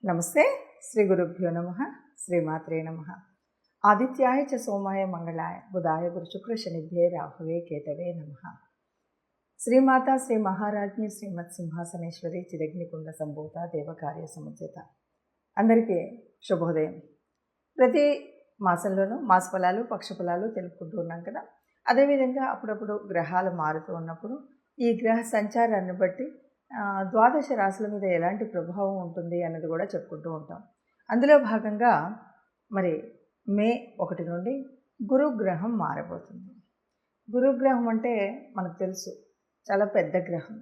నమస్తే. శ్రీ గురుభ్యో నమ. శ్రీమాత్రే నమ. ఆదిత్యాయ చ సోమాయ మంగళాయ బుధాయ గురు శుక్ర శనిభ్యే రాహువే కేతవే నమ. శ్రీమాత శ్రీ మహారాజ్ఞి శ్రీమత్ సింహాసనేశ్వరి చిదగ్నికుండ సంభూత దేవకార్య సముచిత. అందరికీ శుభోదయం. ప్రతి మాసంలోనూ మాస ఫలాలు పక్ష ఫలాలు తెలుపుకుంటూ ఉన్నాం కదా. అదేవిధంగా అప్పుడప్పుడు గ్రహాలు మారుతూ ఉన్నప్పుడు ఈ గ్రహ సంచారాన్ని బట్టి ద్వాదశ రాశుల మీద ఎలాంటి ప్రభావం ఉంటుంది అన్నది కూడా చెప్పుకుంటూ ఉంటాం. అందులో భాగంగా మరి మే 1 నుండి గురుగ్రహం మారబోతుంది. గురుగ్రహం అంటే మనకు తెలుసు, చాలా పెద్ద గ్రహం.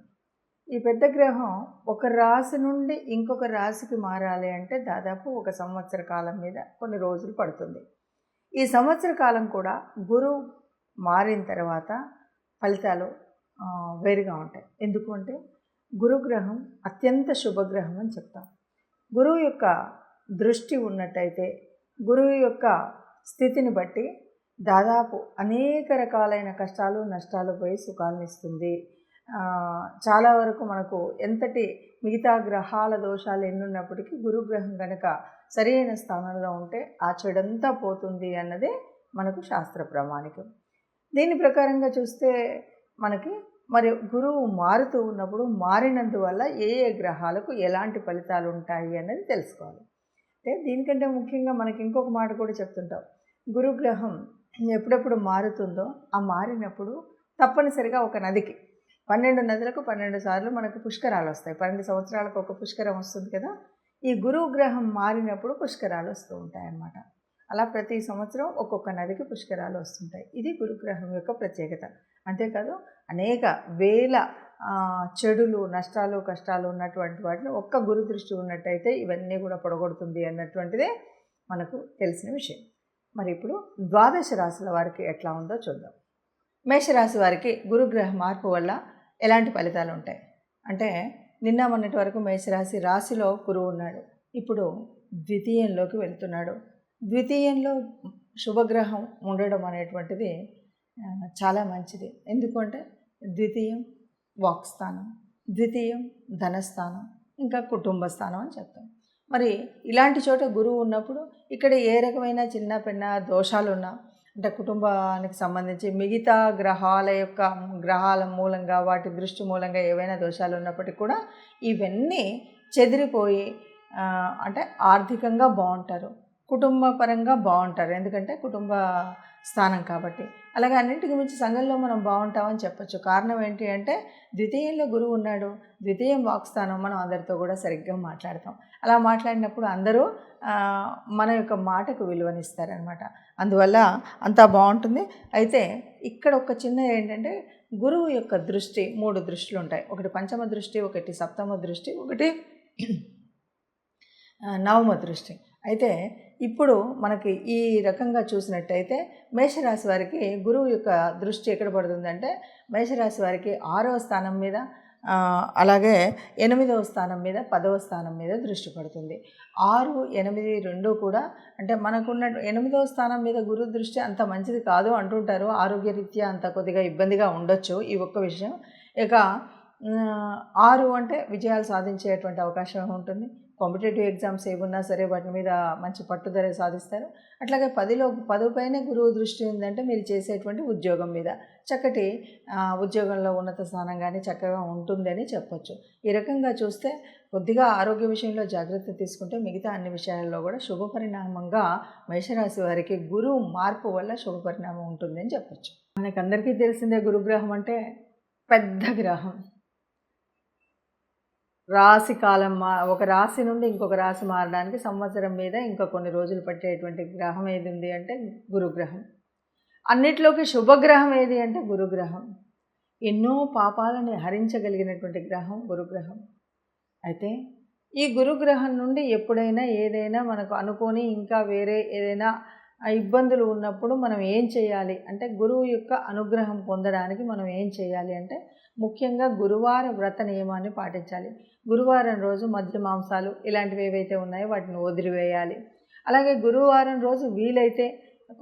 ఈ పెద్ద గ్రహం ఒక రాశి నుండి ఇంకొక రాశికి మారాలి అంటే దాదాపు 1 సంవత్సర కాలం మీద కొన్ని రోజులు పడుతుంది. ఈ సంవత్సర కాలం కూడా గురువు మారిన తర్వాత ఫలితాలు వేరుగా ఉంటాయి. ఎందుకు అంటే గురుగ్రహం అత్యంత శుభగ్రహం అని చెప్తాం. గురువు యొక్క దృష్టి ఉన్నట్టయితే గురువు యొక్క స్థితిని బట్టి దాదాపు అనేక రకాలైన కష్టాలు నష్టాలు పోయి సుఖాలను ఇస్తుంది. చాలా వరకు మనకు ఎంతటి మిగతా గ్రహాల దోషాలు ఎన్నున్నప్పటికీ గురుగ్రహం కనుక సరైన స్థానంలో ఉంటే ఆ చెడంతా పోతుంది అన్నదే మనకు శాస్త్ర ప్రామాణికం. దీని ప్రకారంగా చూస్తే మనకి మరి గురువు మారుతూ ఉన్నప్పుడు మారినందువల్ల ఏ గ్రహాలకు ఎలాంటి ఫలితాలు ఉంటాయి అన్నది తెలుసుకోవాలి. అంటే దీనికంటే ముఖ్యంగా మనకి ఇంకొక మాట కూడా చెప్తుంటాం. గురుగ్రహం ఎప్పుడెప్పుడు మారుతుందో ఆ మారినప్పుడు తప్పనిసరిగా ఒక నదికి 12 నదులకు 12 సార్లు మనకు పుష్కరాలు వస్తాయి. 12 సంవత్సరాలకు ఒక పుష్కరం వస్తుంది కదా. ఈ గురువు గ్రహం మారినప్పుడు పుష్కరాలు వస్తూ ఉంటాయి అన్నమాట. అలా ప్రతి సంవత్సరం ఒక్కొక్క నదికి పుష్కరాలు వస్తుంటాయి. ఇది గురుగ్రహం యొక్క ప్రత్యేకత. అంతేకాదు అనేక వేల చెడులు నష్టాలు కష్టాలు ఉన్నటువంటి వాటిని ఒక్క గురు దృష్టి ఉన్నట్టయితే ఇవన్నీ కూడా పొడగొడుతుంది అన్నటువంటిదే మనకు తెలిసిన విషయం. మరి ఇప్పుడు ద్వాదశ రాశుల వారికి ఎట్లా ఉందో చూద్దాం. మేషరాశి వారికి గురుగ్రహ మార్పు వల్ల ఎలాంటి ఫలితాలు ఉంటాయి అంటే, నిన్న మొన్నటి వరకు మేషరాశి రాశిలో గురువు ఉన్నాడు, ఇప్పుడు ద్వితీయంలోకి వెళ్తున్నాడు. ద్వితీయంలో శుభగ్రహం ఉండడం అనేటువంటిది చాలా మంచిది. ఎందుకంటే ద్వితీయం వాక్స్థానం, ద్వితీయం ధనస్థానం, ఇంకా కుటుంబ స్థానం అని చెప్తాం. మరి ఇలాంటి చోట గురువు ఉన్నప్పుడు ఇక్కడ ఏ రకమైన చిన్న పెన్న దోషాలు ఉన్నా అంటే కుటుంబానికి సంబంధించి మిగతా గ్రహాల మూలంగా వాటి దృష్టి మూలంగా ఏవైనా దోషాలు ఉన్నప్పటికీ కూడా ఇవన్నీ చెదిరిపోయి అంటే ఆర్థికంగా బాగుంటారు, కుటుంబ పరంగా బాగుంటారు. ఎందుకంటే కుటుంబ స్థానం కాబట్టి. అలాగే అన్నింటికి మించి సంఘంలో మనం బాగుంటామని చెప్పచ్చు. కారణం ఏంటి అంటే ద్వితీయంలో గురువు ఉన్నాడు, ద్వితీయం వాక్స్థానం, మనం అందరితో కూడా సరిగ్గా మాట్లాడతాం. అలా మాట్లాడినప్పుడు అందరూ మన యొక్క మాటకు విలువనిస్తారనమాట. అందువల్ల అంతా బాగుంటుంది. అయితే ఇక్కడ ఒక చిన్న ఏంటంటే గురువు యొక్క దృష్టి 3 దృష్టిలు ఉంటాయి. ఒకటి పంచమ దృష్టి, ఒకటి సప్తమ దృష్టి, ఒకటి నవమ దృష్టి. అయితే ఇప్పుడు మనకి ఈ రకంగా చూసినట్టయితే మేషరాశి వారికి గురువు యొక్క దృష్టి ఎక్కడ పడుతుందంటే మేషరాశి వారికి 6వ స్థానం మీద, అలాగే 8వ స్థానం మీద, 10వ స్థానం మీద దృష్టి పడుతుంది. 6, 8, 2 కూడా అంటే మనకున్న 8వ స్థానం మీద గురు దృష్టి అంత మంచిది కాదు అంటుంటారు. ఆరోగ్యరీత్యా అంత కొద్దిగా ఇబ్బందిగా ఉండొచ్చు ఈ ఒక్క విషయం. ఇక 6 అంటే విజయాలు సాధించేటువంటి అవకాశం ఉంటుంది. కాంపిటేటివ్ ఎగ్జామ్స్ ఏమున్నా సరే వాటి మీద మంచి పట్టుదల సాధిస్తారు. అట్లాగే 10 పైనే గురువు దృష్టి ఉందంటే మీరు చేసేటువంటి ఉద్యోగం మీద చక్కటి ఉద్యోగంలో ఉన్నత స్థానం కానీ చక్కగా ఉంటుందని చెప్పొచ్చు. ఈ రకంగా చూస్తే కొద్దిగా ఆరోగ్య విషయంలో జాగ్రత్త తీసుకుంటే మిగతా అన్ని విషయాల్లో కూడా శుభపరిణామంగా మేషరాశి వారికి గురువు మార్పు వల్ల శుభపరిణామం ఉంటుందని చెప్పొచ్చు. మనకందరికీ తెలిసిందే గురుగ్రహం అంటే పెద్ద గ్రహం. రాశి కాలం ఒక రాశి నుండి ఇంకొక రాశి మారడానికి సంవత్సరం మీద ఇంకా కొన్ని రోజులు పట్టేటువంటి గ్రహం ఏది ఉంది అంటే గురుగ్రహం. అన్నిట్లోకి శుభగ్రహం ఏది అంటే గురుగ్రహం. ఎన్నో పాపాలని హరించగలిగినటువంటి గ్రహం గురుగ్రహం. అయితే ఈ గురుగ్రహం నుండి ఎప్పుడైనా ఏదైనా మనకు అనుకోని ఇంకా వేరే ఏదైనా ఇబ్బందులు ఉన్నప్పుడు మనం ఏం చేయాలి అంటే గురువు యొక్క అనుగ్రహం పొందడానికి మనం ఏం చేయాలి అంటే ముఖ్యంగా గురువార వ్రత నియమాన్ని పాటించాలి. గురువారం రోజు మద్య మాంసాలు ఇలాంటివి ఏవైతే ఉన్నాయో వాటిని వదిలివేయాలి. అలాగే గురువారం రోజు వీలైతే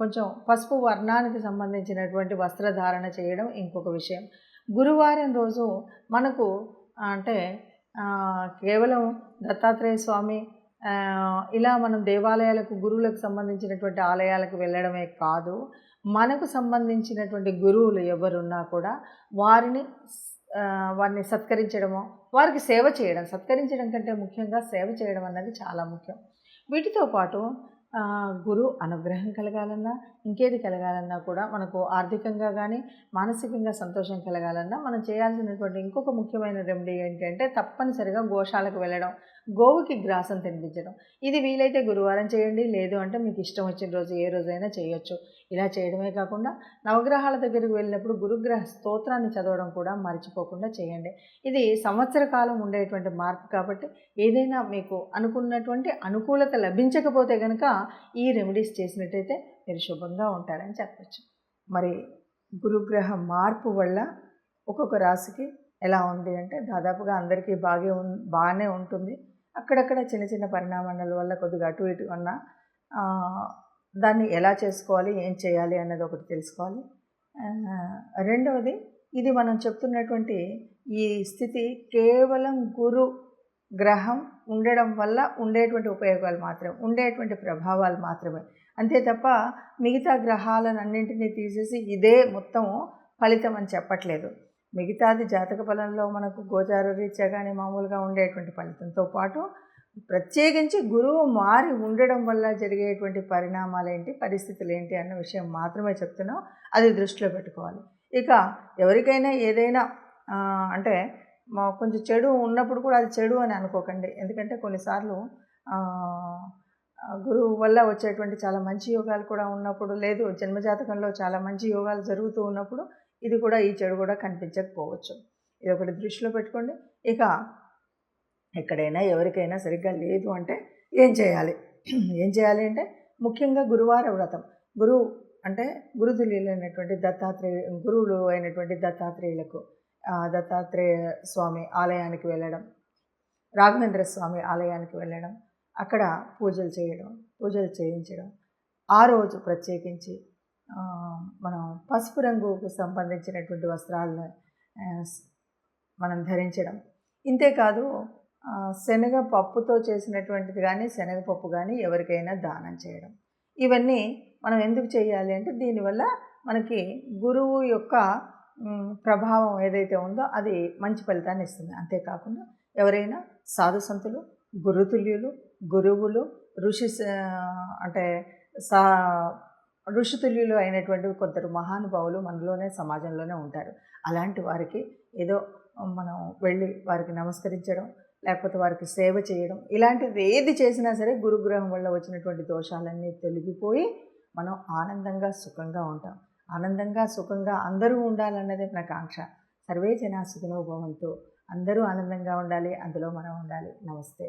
కొంచెం పసుపు వర్ణానికి సంబంధించినటువంటి వస్త్రధారణ చేయడం ఇంకొక విషయం. గురువారం రోజు మనకు అంటే కేవలం దత్తాత్రేయ స్వామి ఇలా మనం దేవాలయాలకు, గురువులకు సంబంధించినటువంటి ఆలయాలకు వెళ్ళడమే కాదు, మనకు సంబంధించినటువంటి గురువులు ఎవరున్నా కూడా వారిని సత్కరించడము, వారికి సేవ చేయడం, సత్కరించడం కంటే ముఖ్యంగా సేవ చేయడం అన్నది చాలా ముఖ్యం. వీటితో పాటు గురు అనుగ్రహం కలగాలన్నా, ఇంకేది కలగాలన్నా కూడా, మనకు ఆర్థికంగా కానీ మానసికంగా సంతోషం కలగాలన్నా మనం చేయాల్సినటువంటి ఇంకొక ముఖ్యమైన రెమెడీ ఏంటంటే తప్పనిసరిగా గోశాలకు వెళ్ళడం, గోవుకి గ్రాసం తినిపించడం. ఇది వీలైతే గురువారం చేయండి, లేదు అంటే మీకు ఇష్టం వచ్చిన రోజు ఏ రోజైనా చేయొచ్చు. ఇలా చేయడమే కాకుండా నవగ్రహాల దగ్గరికి వెళ్ళినప్పుడు గురుగ్రహ స్తోత్రాన్ని చదవడం కూడా మర్చిపోకుండా చేయండి. ఇది సంవత్సర కాలం ఉండేటువంటి మార్పు కాబట్టి ఏదైనా మీకు అనుకున్నటువంటి అనుకూలత లభించకపోతే కనుక ఈ రెమెడీస్ చేసినట్టయితే మీరు శుభంగా ఉంటారని చెప్పచ్చు. మరి గురుగ్రహ మార్పు వల్ల ఒక్కొక్క రాశికి ఎలా ఉంది అంటే దాదాపుగా అందరికీ బాగానే ఉంటుంది. అక్కడక్కడ చిన్న చిన్న పరిణామాల వల్ల కొద్దిగా అటు ఇటు ఉన్న దాన్ని ఎలా చేసుకోవాలి, ఏం చేయాలి అన్నది ఒకటి తెలుసుకోవాలి. రెండవది, ఇది మనం చెప్తున్నటువంటి ఈ స్థితి కేవలం గురు గ్రహం ఉండడం వల్ల ఉండేటువంటి ఉపయోగాలు మాత్రమే, ఉండేటువంటి ప్రభావాలు మాత్రమే. అంతే తప్ప మిగతా గ్రహాలన్నింటినీ తీసేసి ఇదే మొత్తం ఫలితం అని చెప్పట్లేదు. మిగతాది జాతక ఫలంలో మనకు గోచార రీత్యా కానీ మామూలుగా ఉండేటువంటి ఫలితంతో పాటు ప్రత్యేకించి గురువు మారి ఉండడం వల్ల జరిగేటువంటి పరిణామాలు ఏంటి, పరిస్థితులు ఏంటి అన్న విషయం మాత్రమే చెప్తున్నాం. అది దృష్టిలో పెట్టుకోవాలి. ఇక ఎవరికైనా ఏదైనా అంటే కొంచెం చెడు ఉన్నప్పుడు కూడా అది చెడు అని అనుకోకండి. ఎందుకంటే కొన్నిసార్లు గురువు వల్ల వచ్చేటువంటి చాలా మంచి యోగాలు కూడా ఉన్నప్పుడు, లేదు జన్మజాతకంలో చాలా మంచి యోగాలు జరుగుతూ ఉన్నప్పుడు ఇది కూడా, ఈ చెడు కూడా కనిపించకపోవచ్చు. ఇది ఒకటి దృష్టిలో పెట్టుకోండి. ఇక ఎక్కడైనా ఎవరికైనా సరిగ్గా లేదు అంటే ఏం చేయాలి అంటే ముఖ్యంగా గురువార వ్రతం. గురువు అంటే గురుతుల్యులైనటువంటి గురువులు అయినటువంటి దత్తాత్రేయులకు, దత్తాత్రేయ స్వామి ఆలయానికి వెళ్ళడం, రాఘవేంద్ర స్వామి ఆలయానికి వెళ్ళడం, అక్కడ పూజలు చేయించడం. ఆ రోజు ప్రత్యేకించి మనం పసుపు రంగుకు సంబంధించినటువంటి వస్త్రాలను మనం ధరించడం. ఇంతేకాదు శనగపప్పుతో చేసినటువంటిది కానీ, శనగపప్పు కానీ ఎవరికైనా దానం చేయడం. ఇవన్నీ మనం ఎందుకు చేయాలి అంటే దీనివల్ల మనకి గురువు యొక్క ప్రభావం ఏదైతే ఉందో అది మంచి ఫలితాన్ని ఇస్తుంది. అంతేకాకుండా ఎవరైనా సాధు సంతులు, గురుతుల్యులు, గురువులు, ఋషితుల్యులు అయినటువంటి కొందరు మహానుభావులు మనలోనే, సమాజంలోనే ఉంటారు. అలాంటి వారికి ఏదో మనం వెళ్ళి వారికి నమస్కరించడం, లేకపోతే వారికి సేవ చేయడం, ఇలాంటిది ఏది చేసినా సరే గురుగ్రహం వల్ల వచ్చినటువంటి దోషాలన్నీ తొలగిపోయి మనం ఆనందంగా సుఖంగా ఉంటాం. ఆనందంగా సుఖంగా అందరూ ఉండాలన్నదే మన కాంక్ష. సర్వే జనా సుఖినో భవంతు. అందరూ ఆనందంగా ఉండాలి, అందులో మనం ఉండాలి. నమస్తే.